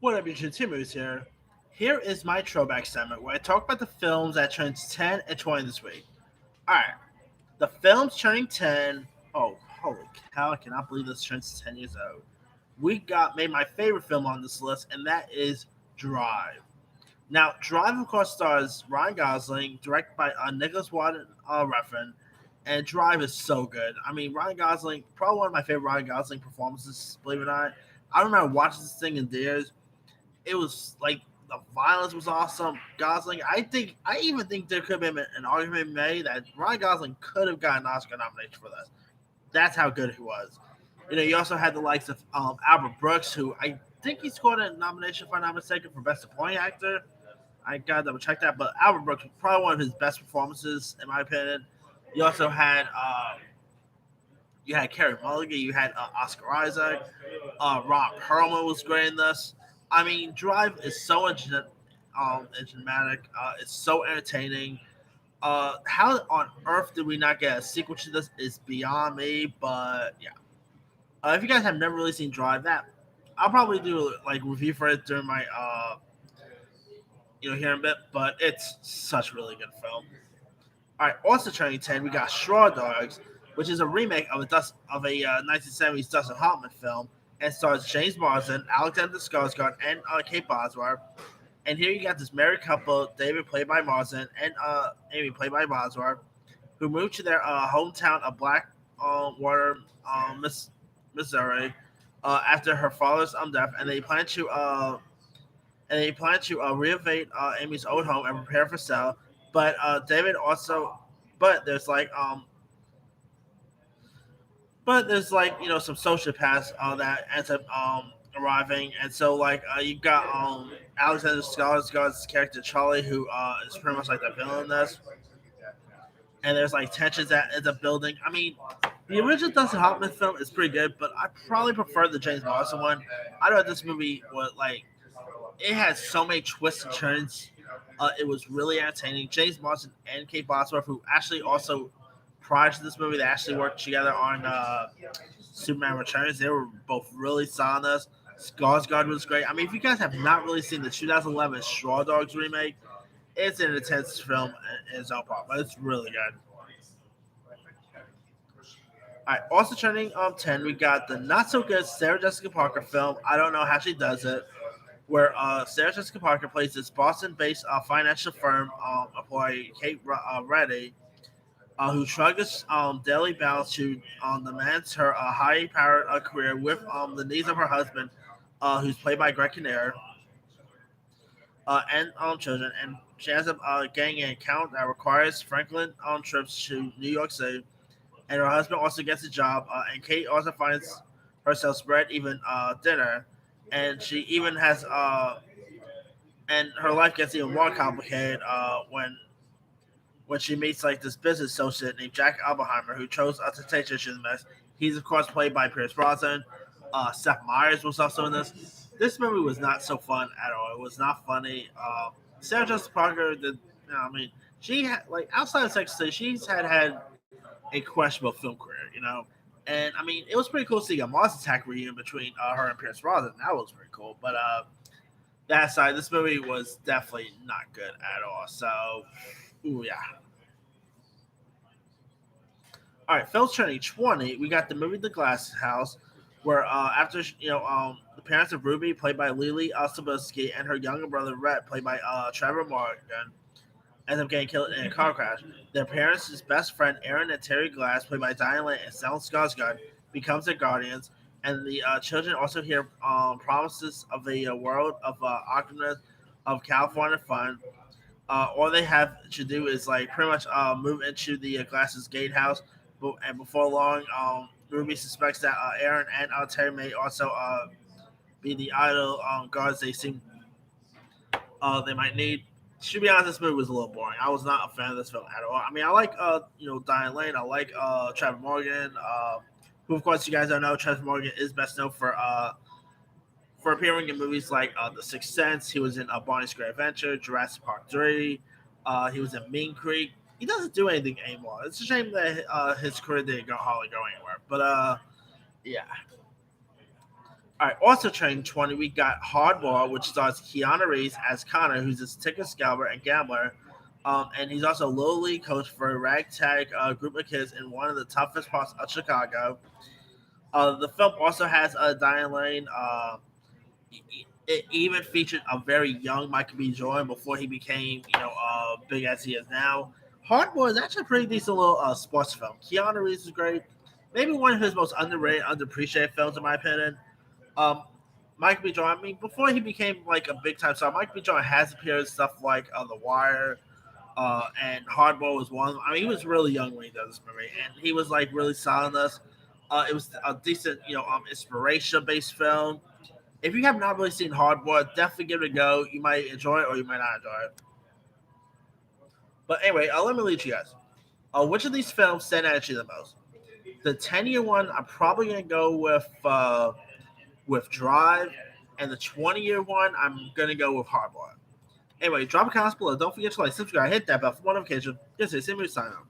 What up, YouTube Timmons here. Here is my throwback segment where I talk about the films that turned 10 and 20 this week. Alright, the films turning 10. Oh, holy cow, I cannot believe this turns 10 years old. We got made my favorite film on this list, and that is Drive. Now, Drive, of course, stars Ryan Gosling, directed by Nicholas Winding Refn, and Drive is so good. I mean, Ryan Gosling, probably one of my favorite Ryan Gosling performances, believe it or not. I remember watching this thing in theaters. It was like the violence was awesome. Gosling, I even think there could have been an argument made that Ryan Gosling could have gotten an Oscar nomination for this. That's how good he was. You also had the likes of Albert Brooks, who I think he scored a nomination, if I'm not mistaken, for Best Supporting Actor. I gotta double check that, but Albert Brooks was probably one of his best performances, in my opinion. You also had you had Carey Mulligan, you had Oscar Isaac, Ron Perlman was great in this. I mean, Drive is so dramatic. It's so entertaining. How on earth did we not get a sequel to this is beyond me. But yeah, if you guys have never really seen Drive, that I'll probably do like review for it during my here in a bit. But it's such a really good film. All right, also turning 10, we got Straw Dogs, which is a remake of a 1970s Dustin Hoffman film, and stars James Marsden, Alexander Skarsgård, and Kate Bosworth. And here you got this married couple, David played by Marsden and Amy played by Bosworth, who moved to their hometown of Blackwater, Missouri, after her father's death, and they plan to renovate Amy's old home and prepare for sale. But David also, but there's like but there's like some sociopaths that ends up arriving, and so like you've got Alexander Skarsgård's character Charlie, who is pretty much like the villain in this, and there's like tensions that ends up building. I mean, the original Dustin Hoffman film is pretty good, but I probably prefer the James Marsden one. I know this movie was like it had so many twists and turns. It was really entertaining. James Marsden and Kate Bosworth, who actually also prior to this movie, they actually worked together on Superman Returns. They were both really solid. Us. Skarsgård was great. I mean, if you guys have not really seen the 2011 Straw Dogs remake, it's an intense film in its own part, but it's really good. All right, also turning 10, we got the not so good Sarah Jessica Parker film. I don't know how she does it, where Sarah Jessica Parker plays this Boston-based financial firm employee, Kate Reddy, who struggles daily balance to demands her high-powered career with the needs of her husband, who's played by Greg Kinnear, and children. And she ends up getting an account that requires Franklin trips to New York City. And her husband also gets a job, and Kate also finds herself spread even dinner. And she even has, and her life gets even more complicated when she meets like this business associate named Jack Oppenheimer, who chose to take her to the mess. He's of course played by Pierce Brosnan. Seth Meyers was also in this. This movie was not so fun at all. It was not funny. Sarah Jessica Parker did. I mean, she had like outside of Sex City, she's had a questionable film career. And I mean, it was pretty cool seeing a Mars Attack reunion between her and Pierce Brosnan. That was pretty cool. But that aside, this movie was definitely not good at all. So, ooh yeah. All right, Phil's turning 20. We got the movie The Glass House, where after the parents of Ruby, played by Lily Sobieski, and her younger brother Rhett, played by Trevor Morgan, ends up getting killed in a car crash. Their parents' best friend Aaron and Terry Glass, played by Diane Lane and Stellan Skarsgård, becomes their guardians, and the children also hear promises of the world of Octopus of California fun. All they have to do is like pretty much move into the Glasses Gatehouse, and before long, Ruby suspects that Aaron and Terry may also be the idol guards they might need. To be honest, this movie was a little boring. I was not a fan of this film at all. I mean, I like Diane Lane. I like Trevor Morgan, who of course you guys don't know. Trevor Morgan is best known for appearing in movies like The Sixth Sense. He was in Barney's Great Adventure, Jurassic Park 3. He was in Mean Creek. He doesn't do anything anymore. It's a shame that his career didn't hardly go anywhere. But yeah. All right, also turning 20, we got Hardball, which stars Keanu Reeves as Connor, who's a ticket scalper and gambler. And he's also a little league coach for a ragtag group of kids in one of the toughest parts of Chicago. The film also has a Diane Lane. It even featured a very young Michael B. Jordan before he became, big as he is now. Hardball is actually a pretty decent little sports film. Keanu Reeves is great. Maybe one of his most underrated, underappreciated films, in my opinion. Um, Michael B. Jordan, I mean, before he became like a big time star, Michael B. Jordan has appeared in stuff like The Wire, and Hardball was one. I mean, he was really young when he did this movie, and he was like really selling us. It was a decent, inspiration based film. If you have not really seen Hardball, definitely give it a go. You might enjoy it or you might not enjoy it. But anyway, let me lead you guys. Which of these films stand out to you the most? The 10-year one, I'm probably gonna go with Drive, and the 20-year one, I'm gonna go with Hardball. Anyway, drop a comment below. Don't forget to like, subscribe, hit that bell for more notifications. This is Simon signing off.